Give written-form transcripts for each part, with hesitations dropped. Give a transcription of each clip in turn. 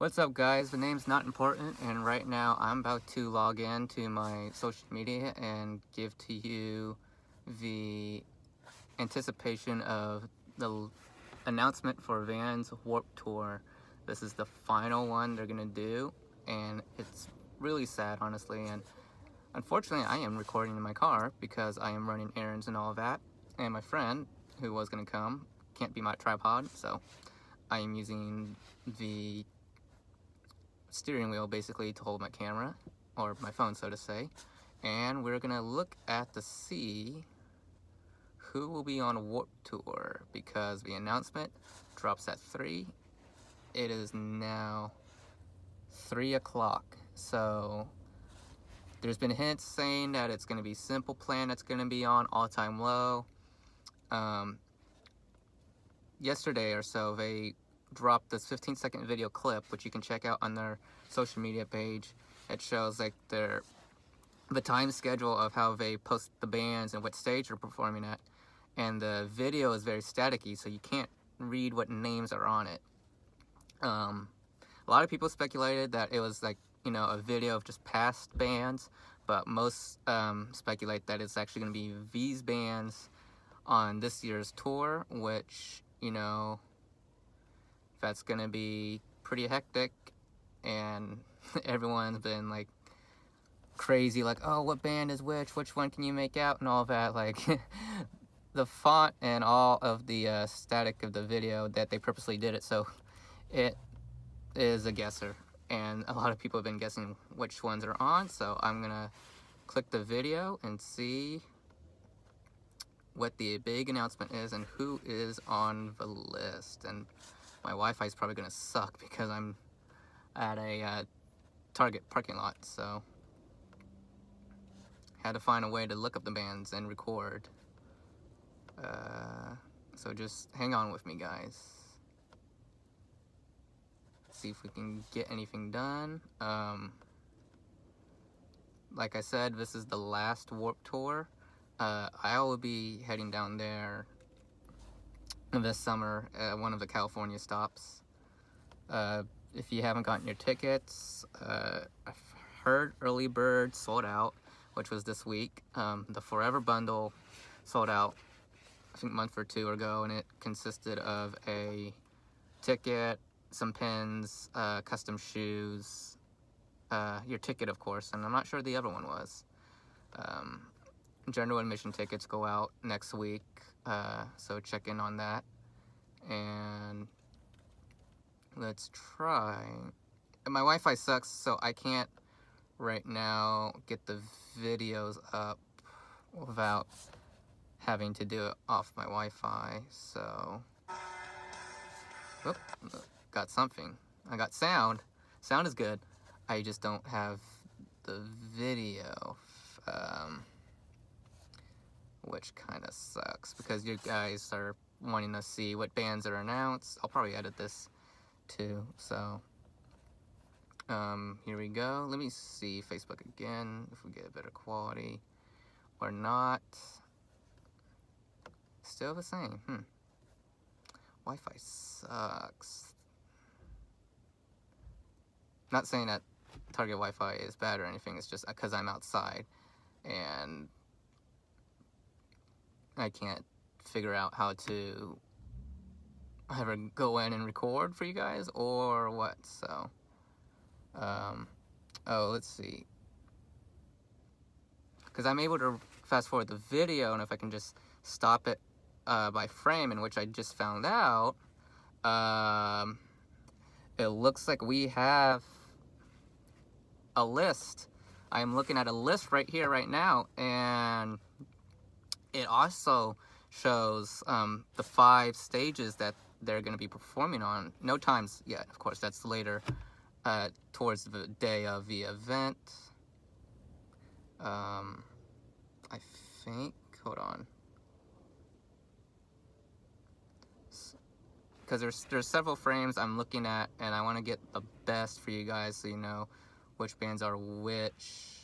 What's up, guys? The name's not important, and right now I'm about to log in to my social media and give to you the anticipation of the announcement for Van's Warped Tour. This is the final one they're gonna do, and it's really sad, honestly. And unfortunately, I am recording in my car because I am running errands and all of that. And my friend, who was gonna come, can't be my tripod, so I am using the steering wheel basically to hold my camera, or my phone so to say, and we're gonna look at to see who will be on Warped Tour because the announcement drops at 3. It is now 3 o'clock, so there's been hints saying that it's gonna be Simple Plan that's gonna be on All Time Low. Yesterday or so they dropped this 15-second video clip, which you can check out on their social media page. It shows like the time schedule of how they post the bands and what stage they're performing at, and the video is very staticky, so you can't read what names are on it. A lot of people speculated that it was like, a video of just past bands, but most speculate that it's actually going to be these bands on this year's tour, which that's gonna be pretty hectic, and everyone's been like crazy, like, oh, what band is which one can you make out, and all that. Like the font and all of the static of the video, that they purposely did it so it is a guesser, and a lot of people have been guessing which ones are on. So I'm gonna click the video and see what the big announcement is and who is on the list. And my Wi-Fi is probably gonna suck because I'm at a Target parking lot, so had to find a way to look up the bands and record. So just hang on with me, guys. See if we can get anything done. Like I said, this is the last Warped Tour. I will be heading down there this summer at one of the California stops. If you haven't gotten your tickets, I've heard early bird sold out, which was this week. The Forever Bundle sold out, I think, a month or two ago, and it consisted of a ticket, some pins, custom shoes, your ticket, of course, and I'm not sure the other one was. General admission tickets go out next week, so check in on that. And let's try. My Wi-Fi sucks, so I can't right now get the videos up without having to do it off my Wi-Fi. So, whoop, got something. I got sound. Sound is good. I just don't have the video. Which kind of sucks because you guys are wanting to see what bands are announced. I'll probably edit this too, so here we go. Let me see Facebook again if we get a better quality or not. Still the same. Wi-Fi sucks. Not saying that Target Wi-Fi is bad or anything, it's just because I'm outside and I can't figure out how to ever go in and record for you guys or what. So oh, let's see, because I'm able to fast forward the video, and if I can just stop it by frame, in which I just found out, it looks like we have a list. I'm looking at a list right here right now, and it also shows the 5 stages that they're going to be performing on. No times yet, of course, that's later, towards the day of the event. I think, hold on, because there's several frames I'm looking at, and I want to get the best for you guys so you know which bands are which.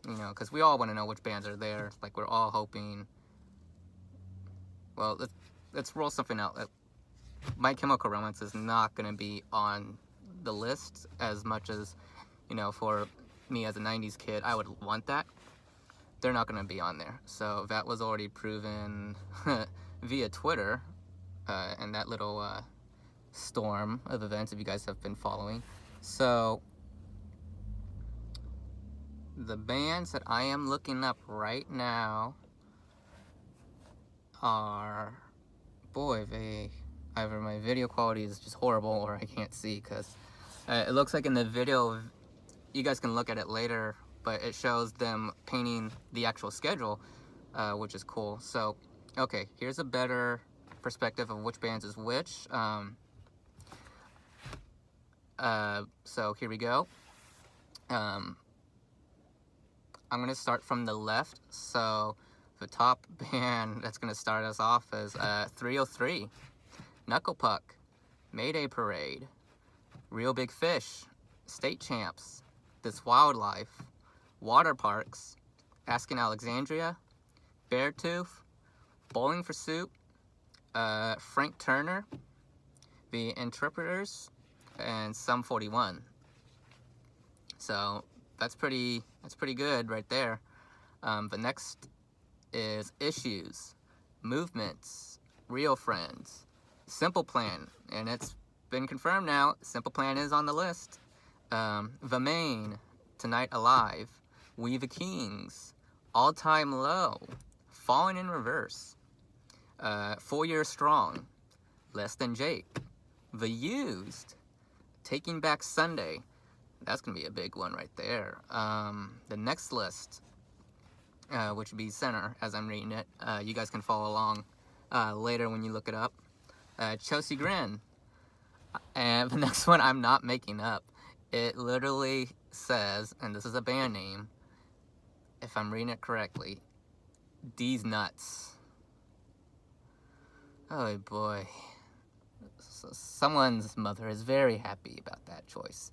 Because we all want to know which bands are there. Like, we're all hoping. Well, let's roll something out. My Chemical Romance is not going to be on the list as much as, you know, for me as a 90s kid, I would want that. They're not going to be on there. So that was already proven via Twitter and that little storm of events, if you guys have been following. So the bands that I am looking up right now are, boy, either my video quality is just horrible or I can't see, because it looks like in the video, you guys can look at it later, but it shows them painting the actual schedule, which is cool. So, okay, here's a better perspective of which bands is which. So here we go. I'm going to start from the left. So the top band that's going to start us off is 303, Knuckle Puck, Mayday Parade, Real Big Fish, State Champs, This Wildlife, Water Parks, Asking Alexandria, Beartooth, Bowling for Soup, Frank Turner, The Interpreters, and Sum 41. So that's pretty good right there. The next is Issues, Movements, Real Friends, Simple Plan, and it's been confirmed now, Simple Plan is on the list. The Main, Tonight Alive, We the Kings, All Time Low, Falling in Reverse, 4 Years Strong, Less Than Jake, The Used, Taking Back Sunday. That's going to be a big one right there. The next list, which would be center as I'm reading it. You guys can follow along later when you look it up. Chelsea Grin. And the next one I'm not making up. It literally says, and this is a band name, if I'm reading it correctly, D's Nuts. Oh boy. Someone's mother is very happy about that choice.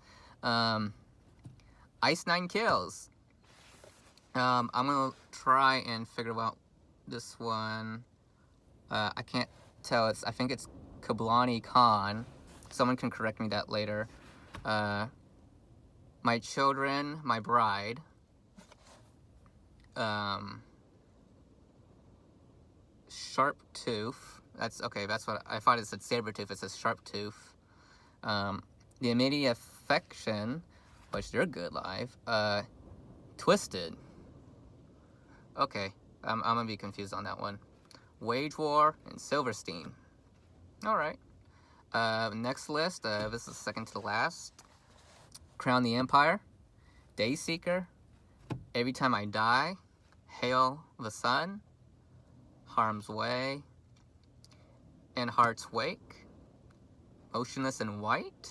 Ice Nine Kills. I'm gonna try and figure out this one. I can't tell. I think it's Kablani Khan. Someone can correct me that later. My Children, My Bride. Sharp Tooth. That's okay. That's what I thought. It said saber tooth. It says Sharp Tooth. The Immediate Affection, which they're good live. Twisted. Okay, I'm gonna be confused on that one. Wage War and Silverstein. All right. Next list. This is second to the last. Crown the Empire, Dayseeker, Every Time I Die, Hail the Sun, Harm's Way, In Heart's Wake, Motionless in White.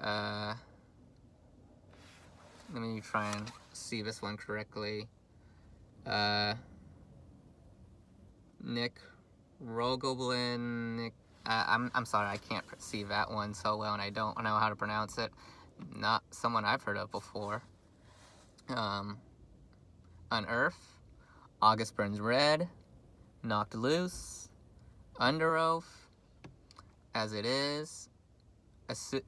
Let me try and see this one correctly. Nick Rogoblin. I'm sorry, I can't see that one so well, and I don't know how to pronounce it. Not someone I've heard of before. Unearth, August Burns Red, Knocked Loose, Under Oath, As It Is, As It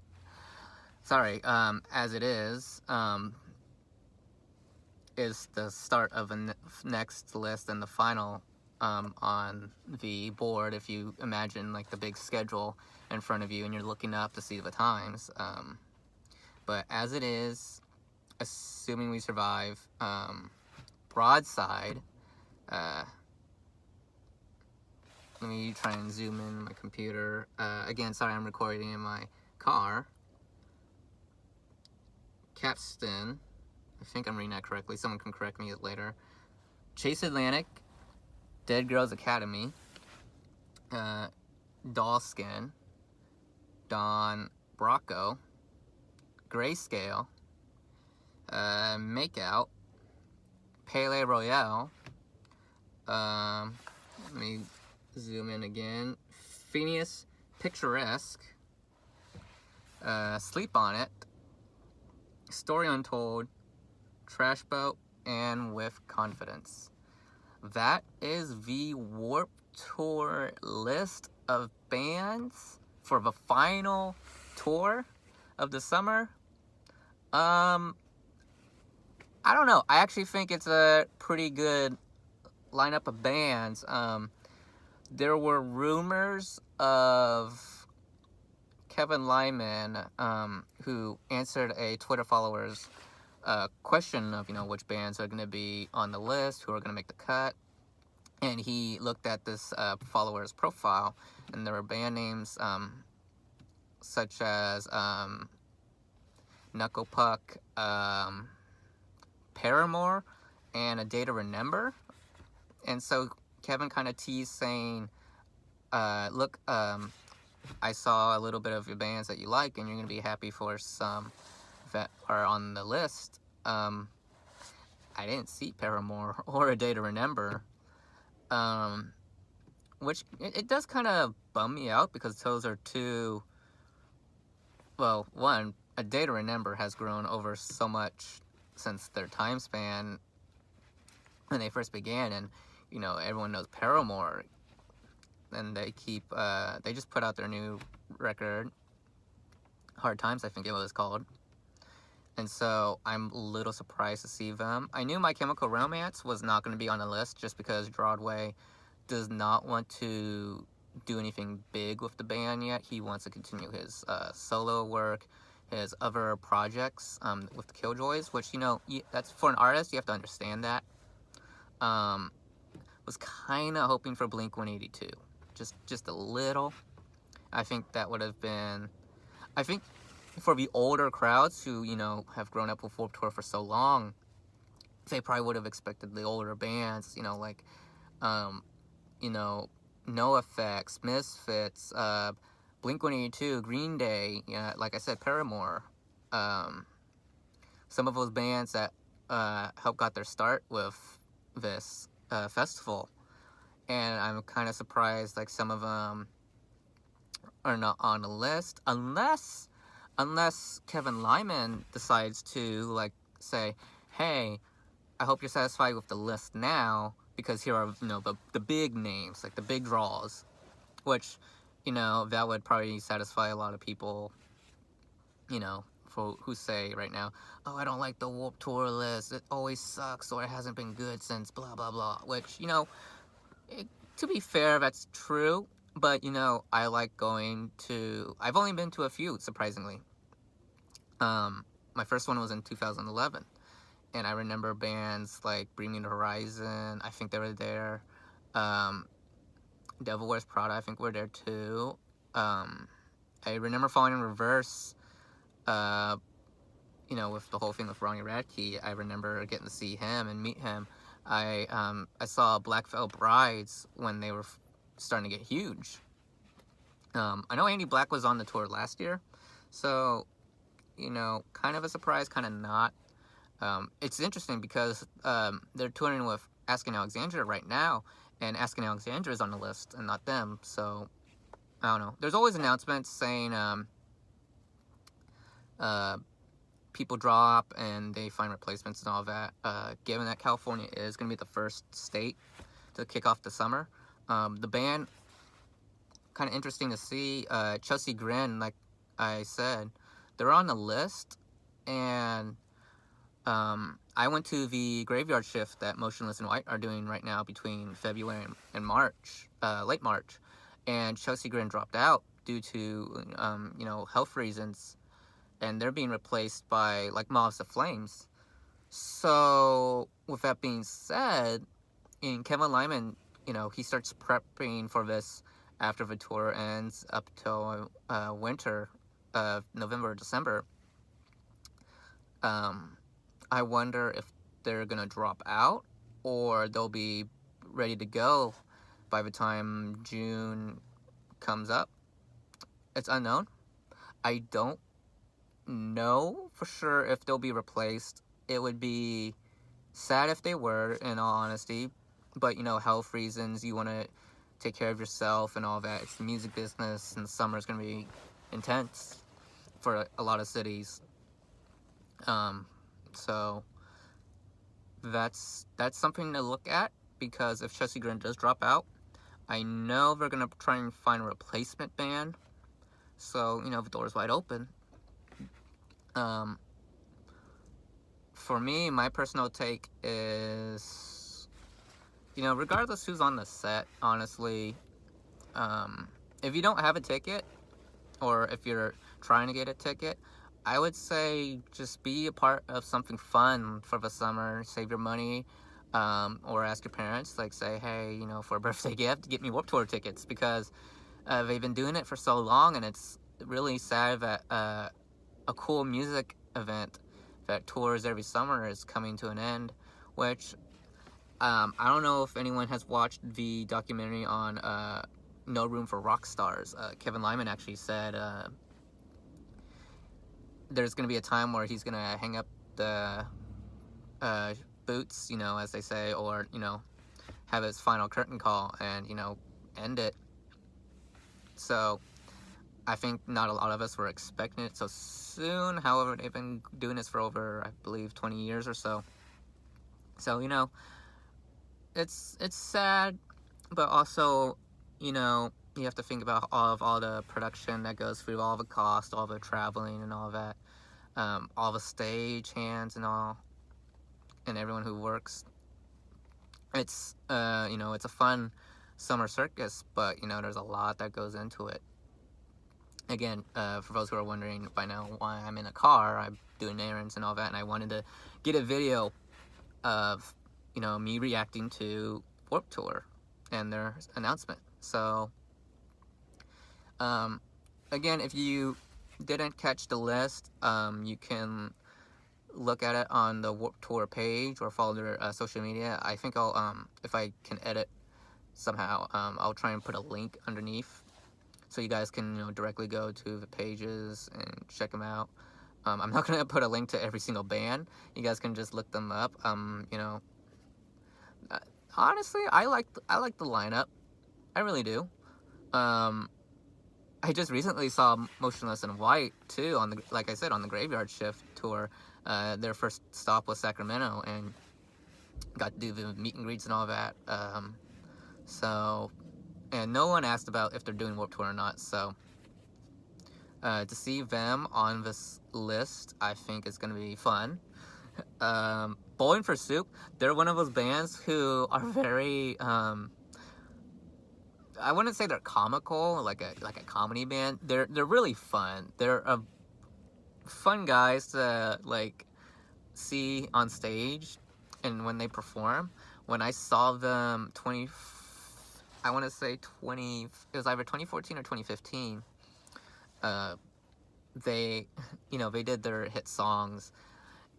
is the start of a next list and the final on the board, if you imagine like the big schedule in front of you and you're looking up to see the times. But As It Is, Assuming We Survive, Broadside. Let me try and zoom in my computer. Again, sorry, I'm recording in my car. Capstan. I think I'm reading that correctly. Someone can correct me later. Chase Atlantic, Dead Girls Academy, Dollskin, Don Bracco, Grayscale, Makeout, Pele Royale, let me zoom in again, Phineas Picturesque, Sleep On It, Story Untold, Trash Boat, and With Confidence. That is the Warped Tour list of bands for the final tour. of the summer. I don't know. I actually think it's a pretty good lineup of bands. There were rumors of Kevin Lyman, who answered a Twitter follower's question of, which bands are going to be on the list, who are going to make the cut. And he looked at this follower's profile, and there were band names such as Knuckle Puck, Paramore, and A Day to Remember. And so Kevin kind of teased saying, look, I saw a little bit of your bands that you like, and you're going to be happy for some that are on the list. I didn't see Paramore or A Day to Remember, which it does kind of bum me out, because those are two, well, one, A Day to Remember has grown over so much since their time span when they first began, and everyone knows Paramore, and they just put out their new record, Hard Times, I think it was called. And so I'm a little surprised to see them. I knew My Chemical Romance was not going to be on the list, just because Broadway does not want to do anything big with the band yet. He wants to continue his solo work, his other projects with the Killjoys, which, that's, for an artist, you have to understand that. Was kind of hoping for Blink-182, just a little. I think that would have been, I think for the older crowds who, have grown up with Warped Tour for so long, they probably would have expected the older bands, like, NoFX, Misfits, Blink-182, Green Day, like I said, Paramore, some of those bands that helped got their start with this festival. And I'm kind of surprised, like, some of them are not on the list, unless Kevin Lyman decides to, like, say, hey, I hope you're satisfied with the list now, because here are, the big names, like the big draws, which, that would probably satisfy a lot of people, who say right now, oh, I don't like the Warped Tour list, it always sucks, or it hasn't been good since blah, blah, blah, which, to be fair, that's true, but, I like going to, I've only been to a few, surprisingly. My first one was in 2011, and I remember bands like Bring Me the Horizon, I think they were there, Devil Wears Prada, I think were there too. I remember Falling in Reverse, with the whole thing with Ronnie Radke. I remember getting to see him and meet him. I saw Black Veil Brides when they were starting to get huge. I know Andy Black was on the tour last year, so, kind of a surprise, kind of not. It's interesting because they're touring with Asking Alexandria right now, and Asking Alexandria is on the list and not them, so I don't know. There's always announcements saying people drop and they find replacements and all that. Given that California is going to be the first state to kick off the summer, the band, kind of interesting to see. Chelsea Grin, like I said, they're on the list, and I went to the graveyard shift that Motionless in White are doing right now between February and March, late March, and Chelsea Grin dropped out due to, health reasons, and they're being replaced by, like, Mobs of Flames. So, with that being said, Kevin Lyman, he starts prepping for this after the tour ends up till winter, November, December. I wonder if they're going to drop out, or they'll be ready to go by the time June comes up. It's unknown. I don't know for sure if they'll be replaced. It would be sad if they were, in all honesty, but, health reasons, you want to take care of yourself and all that. It's the music business, and the summer is going to be intense for a lot of cities. So that's something to look at, because if Chelsea Grin does drop out, I know they're going to try and find a replacement band. So, the door's wide open. Um, for me, my personal take is, regardless who's on the set, honestly, if you don't have a ticket, or if you're trying to get a ticket, I would say just be a part of something fun for the summer. Save your money, or ask your parents, like say, hey, for a birthday gift, get me Warped Tour tickets, because they've been doing it for so long, and it's really sad that a cool music event that tours every summer is coming to an end, which I don't know if anyone has watched the documentary on No Room for Rock Stars. Kevin Lyman actually said there's going to be a time where he's going to hang up the boots, as they say, or, have his final curtain call and, end it. So I think not a lot of us were expecting it so soon. However, they've been doing this for over, I believe, 20 years or so. So, it's sad, but also, you have to think about all the production that goes through, all the cost, all the traveling and all that, all the stage hands and all, and everyone who works. It's, it's a fun summer circus, but, there's a lot that goes into it. Again, for those who are wondering by now why I'm in a car, I'm doing errands and all that, and I wanted to get a video of, me reacting to Warped Tour and their announcement. So, again, if you didn't catch the list, you can look at it on the Warped Tour page or follow their social media. I think I'll, if I can edit somehow, I'll try and put a link underneath so you guys can, directly go to the pages and check them out. I'm not gonna put a link to every single band. You guys can just look them up. Honestly, I like the lineup. I really do. I just recently saw Motionless in White too on like I said, on the Graveyard Shift tour. Their first stop was Sacramento, and got to do the meet and greets and all that. So, and no one asked about if they're doing Warped Tour or not. So, to see them on this list, I think is going to be fun. Bowling for Soup, they're one of those bands who are very, I wouldn't say they're comical, like a comedy band. They're really fun. They're fun guys to see on stage, and when they perform. When I saw them it was either 2014 or 2015. They did their hit songs,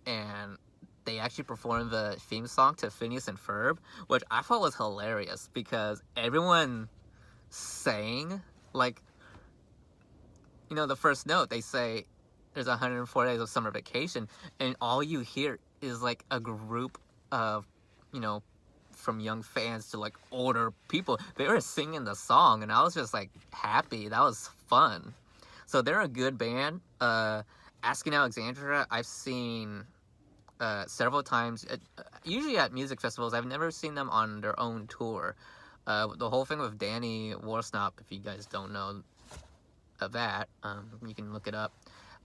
and they actually performed the theme song to Phineas and Ferb, which I thought was hilarious because everyone sang the first note. They say there's 104 days of summer vacation, and all you hear is a group of from young fans to older people. They were singing the song, and I was just happy. That was fun. So they're a good band. Asking Alexandria, I've seen several times, usually at music festivals. I've never seen them on their own tour. The whole thing with Danny Worsnop, if you guys don't know of that, you can look it up.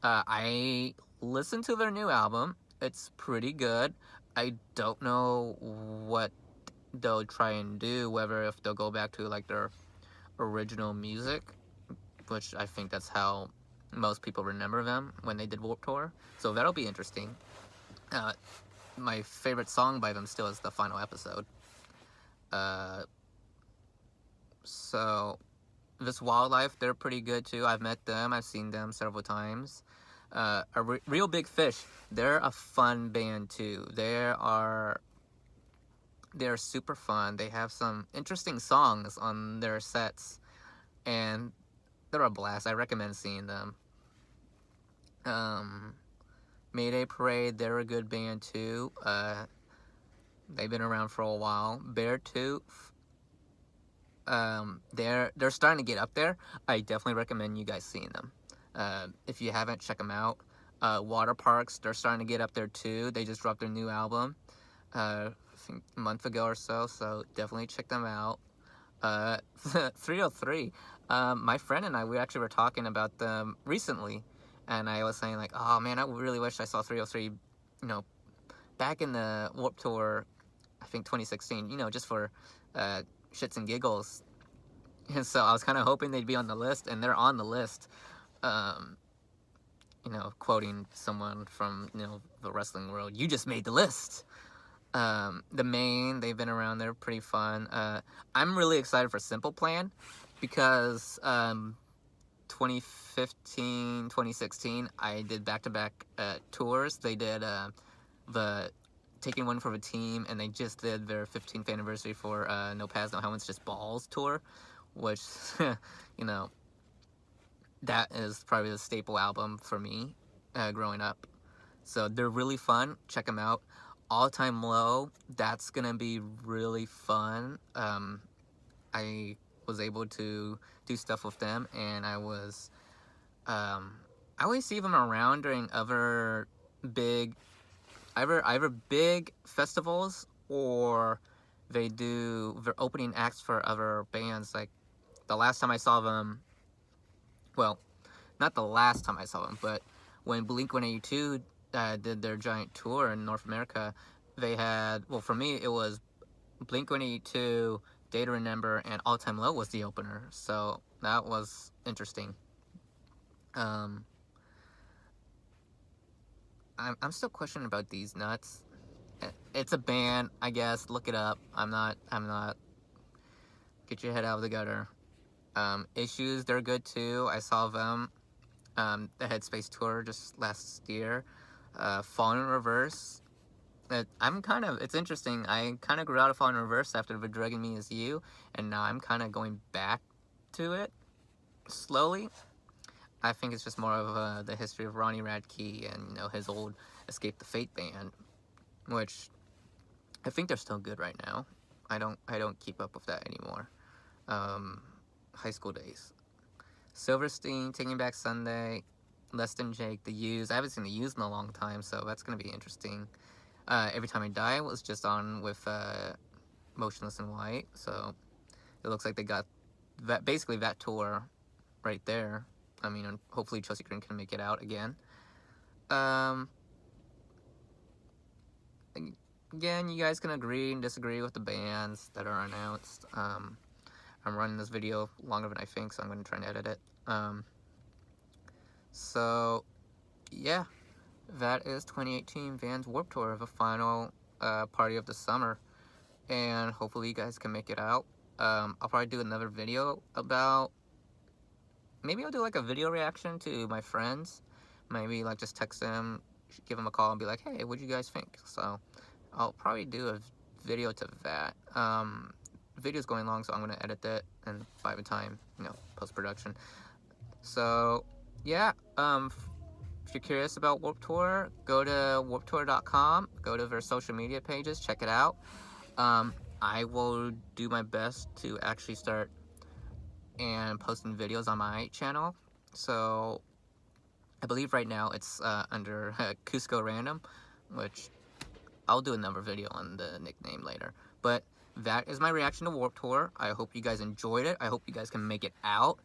I listened to their new album. It's pretty good. I don't know what they'll try and do, whether if they'll go back to their original music, which I think that's how most people remember them when they did Warped Tour. So that'll be interesting. My favorite song by them still is The Final Episode. So This Wildlife, they're pretty good too. I've met them. I've seen them several times. Real Big Fish, they're a fun band too. They're super fun. They have some interesting songs on their sets, and they're a blast. I recommend seeing them. Mayday Parade, they're a good band too. They've been around for a while. Beartooth, they're starting to get up there. I definitely recommend you guys seeing them. If you haven't, check them out. Water Parks, they're starting to get up there too. They just dropped their new album, I think a month ago or so definitely check them out. 303, my friend and I, we actually were talking about them recently, and I was saying like, oh man, I really wish I saw 303, you know, back in the Warped Tour, I think 2016, you know, just for shits and giggles. And so I was kind of hoping they'd be on the list, and they're on the list. Um, you know, quoting someone from, you know, the wrestling world, you just made the list. The Maine, they've been around, they're pretty fun. I'm really excited for Simple Plan because 2015, 2016, I did back-to-back tours. They did the Taking One for the Team, and they just did their 15th anniversary for No Pads, No Helmets, Just Balls tour, which, you know, that is probably the staple album for me growing up. So they're really fun. Check them out. All Time Low, that's gonna be really fun. I was able to do stuff with them, and I always see them around during other big, either big festivals, or they do their opening acts for other bands. Like the last time I saw them, well, not the last time I saw them, but when Blink-182 did their giant tour in North America, they had, well, for me, it was Blink-182, Day to Remember, and All Time Low was the opener. So that was interesting. I'm still questioning about These Nuts. It's a band, I guess. Look it up. I'm not. Get your head out of the gutter. Issues, they're good too. I saw them. The Headspace tour just last year. Fallen in Reverse. It's interesting. I kind of grew out of Fallen in Reverse after the Drugging Me Is You, and now I'm kind of going back to it slowly. I think it's just more of the history of Ronnie Radke and, you know, his old Escape the Fate band, which I think they're still good right now. I don't keep up with that anymore. High school days. Silverstein, Taking Back Sunday, Less Than Jake, The Used. I haven't seen The Used in a long time, so that's going to be interesting. Every Time I Die was just on with Motionless in White, so it looks like they got basically that tour right there. I mean, hopefully Chelsea Green can make it out again. Again, you guys can agree and disagree with the bands that are announced. I'm running this video longer than I think, so I'm going to try and edit it. So, yeah, that is 2018 Vans Warped Tour, the final party of the summer, and hopefully you guys can make it out. I'll probably do another video about, maybe I'll do like a video reaction to my friends, maybe like just text them, give them a call and be like, hey, what'd you guys think? So I'll probably do a video to that. The video's going long, so I'm gonna edit that and by the time, you know, post-production. So yeah, if you're curious about Warped Tour, go to warpedtour.com, go to their social media pages, check it out. I will do my best to actually start and posting videos on my channel. So I believe right now it's under Cusco Random, which I'll do another video on the nickname later. But that is my reaction to Warped Tour. I hope you guys enjoyed it. I hope you guys can make it out.